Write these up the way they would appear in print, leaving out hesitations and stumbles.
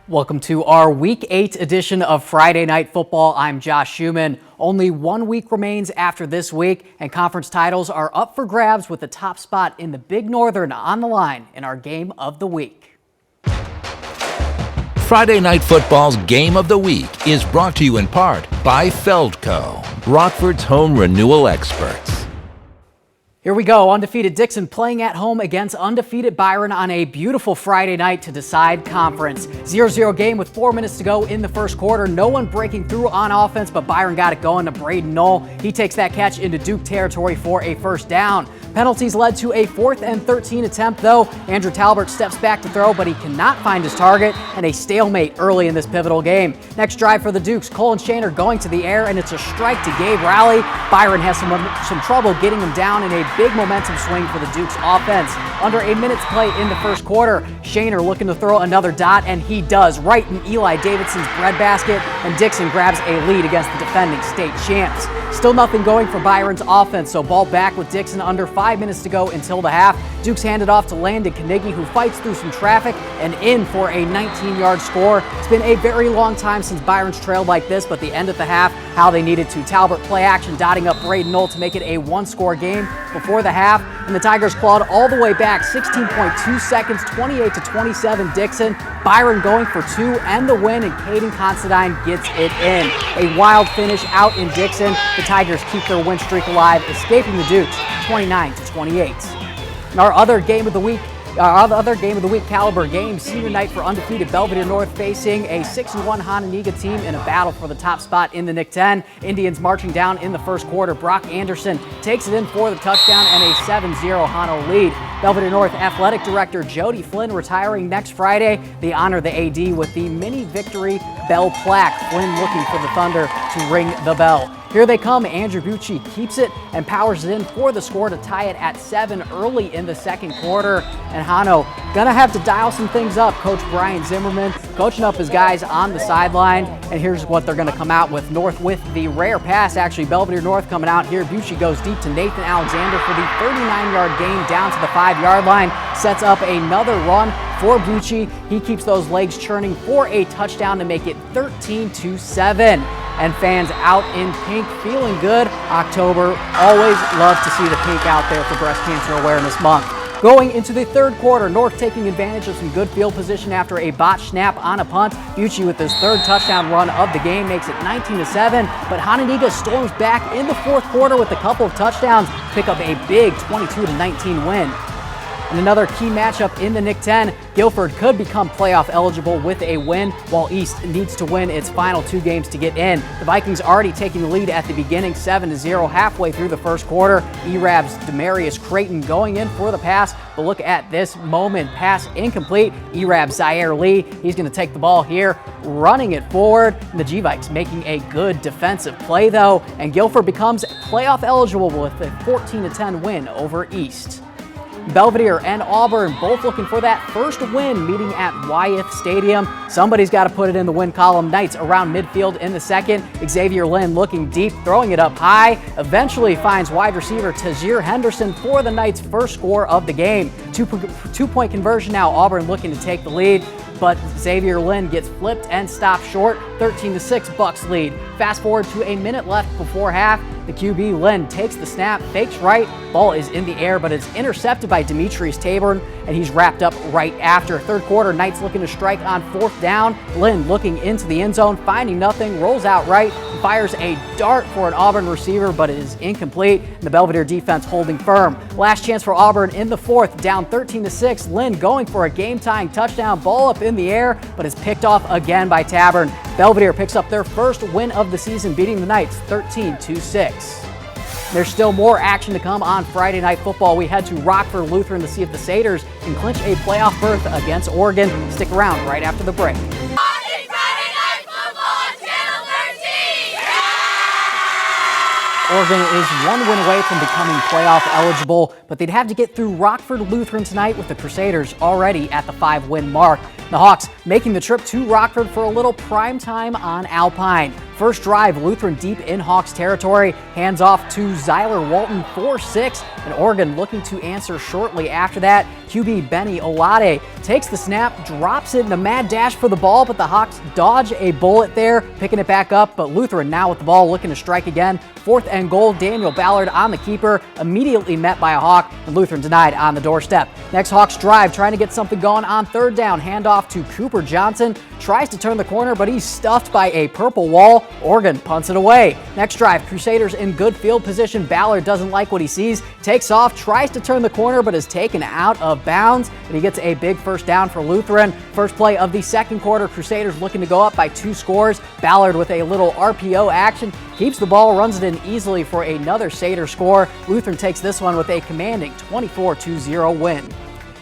Welcome to our Week 8 edition of Friday Night Football. I'm Josh Schumann. Only 1 week remains after this week, and conference titles are up for grabs with the top spot in the Big Northern on the line in our Game of the Week. Friday Night Football's Game of the Week is brought to you in part by Feldco, Rockford's home renewal experts. Here we go. Undefeated Dixon playing at home against undefeated Byron on a beautiful Friday night to decide conference. 0-0 game with 4 minutes to go in the first quarter. No one breaking through on offense, but Byron got it going to Braden Knoll. He takes that catch into Duke territory for a first down. Penalties led to a 4th and 13 attempt, though. Andrew Talbert steps back to throw, but he cannot find his target, and a stalemate early in this pivotal game. Next drive for the Dukes, Cole and Shaner going to the air, and it's a strike to Gabe Rowley. Byron has some trouble getting him down in a big momentum swing for the Dukes offense. Under a minute's play in the first quarter, Shaner looking to throw another dot, and he does, right in Eli Davidson's breadbasket, and Dixon grabs a lead against the defending state champs. Still nothing going for Byron's offense, so ball back with Dixon under 5 minutes to go until the half. Dukes handed off to Landon Carnegie, who fights through some traffic and in for a 19-yard score. It's been a very long time since Byron's trailed like this, but the end of the half, how they needed to. Talbot play action, dotting up Braden Knoll to make it a one-score game before the half, and the Tigers clawed all the way back, 16.2 seconds, 28-27 Dixon. Byron going for 2 and the win, and Caden Considine gets it in. A wild finish out in Dixon. The Tigers keep their win streak alive, escaping the Dukes 29-28. And our other game of the week caliber game, senior night for undefeated Belvedere North facing a 6-1 Hononegah team in a battle for the top spot in the Nick 10. Indians marching down in the first quarter. Brock Anderson takes it in for the touchdown and a 7-0 Hono lead. Belvedere North Athletic Director Jody Flynn retiring next Friday. They honor the AD with the mini victory bell plaque. Flynn looking for the Thunder to ring the bell. Here they come. Andrew Bucci keeps it and powers it in for the score to tie it at 7 early in the second quarter. And Hano gonna have to dial some things up. Coach Brian Zimmerman coaching up his guys on the sideline. And here's what they're gonna come out with. North with the rare pass, actually. Belvedere North coming out here. Bucci goes deep to Nathan Alexander for the 39-yard gain down to the 5-yard line. Sets up another run for Bucci. He keeps those legs churning for a touchdown to make it 13-7. And fans out in pink feeling good. October, always love to see the pink out there for Breast Cancer Awareness Month. Going into the third quarter, North taking advantage of some good field position after a botched snap on a punt. Bucci with his third touchdown run of the game makes it 19-7, but Hononegah storms back in the fourth quarter with a couple of touchdowns, pick up a big 22-19 win. And another key matchup in the Nick 10, Guilford could become playoff eligible with a win, while East needs to win its final 2 games to get in. The Vikings already taking the lead at the beginning, 7-0 halfway through the first quarter. ERAB's Demarius Creighton going in for the pass, but look at this moment, pass incomplete. ERAB Zaire Lee, he's going to take the ball here, running it forward. And the G-Vikes making a good defensive play though, and Guilford becomes playoff eligible with a 14-10 win over East. Belvedere and Auburn both looking for that first win, meeting at Wyeth Stadium. Somebody's got to put it in the win column. Knights around midfield in the second. Xavier Lynn looking deep, throwing it up high. Eventually finds wide receiver Tajir Henderson for the Knights' first score of the game. Two-point conversion now. Auburn looking to take the lead, but Xavier Lynn gets flipped and stopped short. 13-6 Bucks lead. Fast forward to a minute left before half. The QB Lynn takes the snap, fakes right, ball is in the air, but it's intercepted by Demetrius Taborn, and he's wrapped up right after. Third quarter, Knights looking to strike on 4th down. Lynn looking into the end zone, finding nothing, rolls out right, fires a dart for an Auburn receiver, but it is incomplete. And the Belvedere defense holding firm. Last chance for Auburn in the fourth, down 13-6. Lynn going for a game-tying touchdown, ball up in the air, but is picked off again by Taborn. Belvedere picks up their first win of the season, beating the Knights 13-6. There's still more action to come on Friday Night Football. We head to Rockford Lutheran to see if the Satyrs can clinch a playoff berth against Oregon. Stick around right after the break. Oregon is 1 win away from becoming playoff eligible, but they'd have to get through Rockford Lutheran tonight with the Crusaders already at the 5-win mark. The Hawks making the trip to Rockford for a little prime time on Alpine. First drive, Lutheran deep in Hawks territory, hands off to Zyler Walton, 4-6, and Oregon looking to answer shortly after that. QB Benny Olade takes the snap, drops it in a mad dash for the ball, but the Hawks dodge a bullet there, picking it back up, but Lutheran now with the ball looking to strike again. 4th and goal, Daniel Ballard on the keeper, immediately met by a Hawk, and Lutheran denied on the doorstep. Next Hawks drive, trying to get something going on 3rd down, handoff to Cooper Johnson, tries to turn the corner, but he's stuffed by a purple wall. Oregon punts it away. Next drive, Crusaders in good field position. Ballard doesn't like what he sees, takes off, tries to turn the corner, but is taken out of bounds, and he gets a big first down for Lutheran. First play of the second quarter, Crusaders looking to go up by 2 scores. Ballard with a little RPO action, keeps the ball, runs it in easily for another Sater score. Lutheran takes this one with a commanding 24-0 win.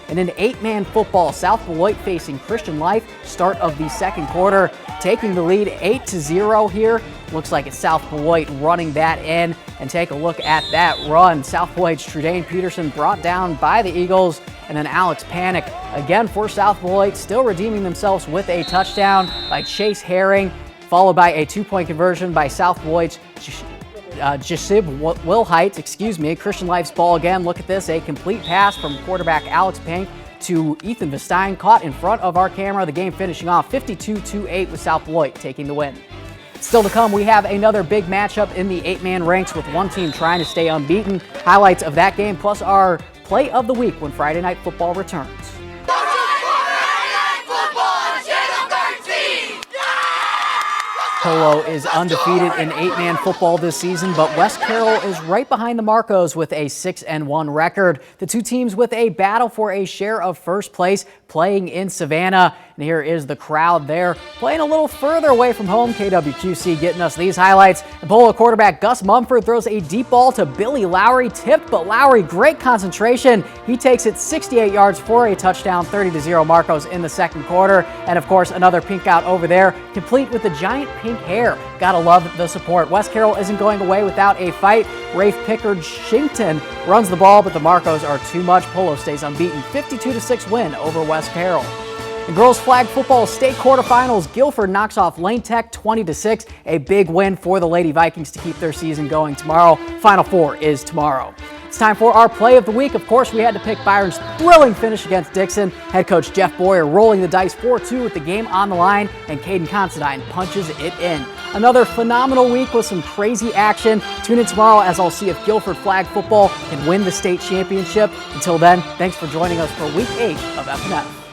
And in 8-man football, South Beloit facing Christian Life, start of the second quarter, taking the lead 8-0 here. Looks like it's South Beloit running that in, and take a look at that run. South Beloit's Trudane Peterson brought down by the Eagles, and then Alex Panic again for South Beloit, still redeeming themselves with a touchdown by Chase Herring, followed by a 2-point conversion by South Beloit's Jasib Wilhite, Christian Life's ball again. Look at this, a complete pass from quarterback Alex Pink to Ethan Vestein, caught in front of our camera. The game finishing off 52-8 with South Beloit taking the win. Still to come, we have another big matchup in the 8-man ranks with one team trying to stay unbeaten. Highlights of that game, plus our play of the week when Friday Night Football returns. Polo is undefeated in 8-man football this season, but West Carroll is right behind the Marcos with a 6-1 record. The two teams with a battle for a share of first place playing in Savannah. And here is the crowd there playing a little further away from home. KWQC getting us these highlights. And Polo quarterback Gus Mumford throws a deep ball to Billy Lowry, tipped, but Lowry, great concentration. He takes it 68 yards for a touchdown, 30-0 Marcos in the second quarter. And of course, another pink out over there, complete with the giant pink hair. Gotta love the support. West Carroll isn't going away without a fight. Rafe Pickard-Shington runs the ball, but the Marcos are too much. Polo stays unbeaten, 52-6 win over West Carroll. In girls flag football state quarterfinals, Guilford knocks off Lane Tech 20-6. A big win for the Lady Vikings to keep their season going tomorrow. Final Four is tomorrow. It's time for our play of the week. Of course, we had to pick Byron's thrilling finish against Dixon. Head coach Jeff Boyer rolling the dice 4-2 with the game on the line, and Caden Considine punches it in. Another phenomenal week with some crazy action. Tune in tomorrow as I'll see if Guilford flag football can win the state championship. Until then, thanks for joining us for week 8 of F&F.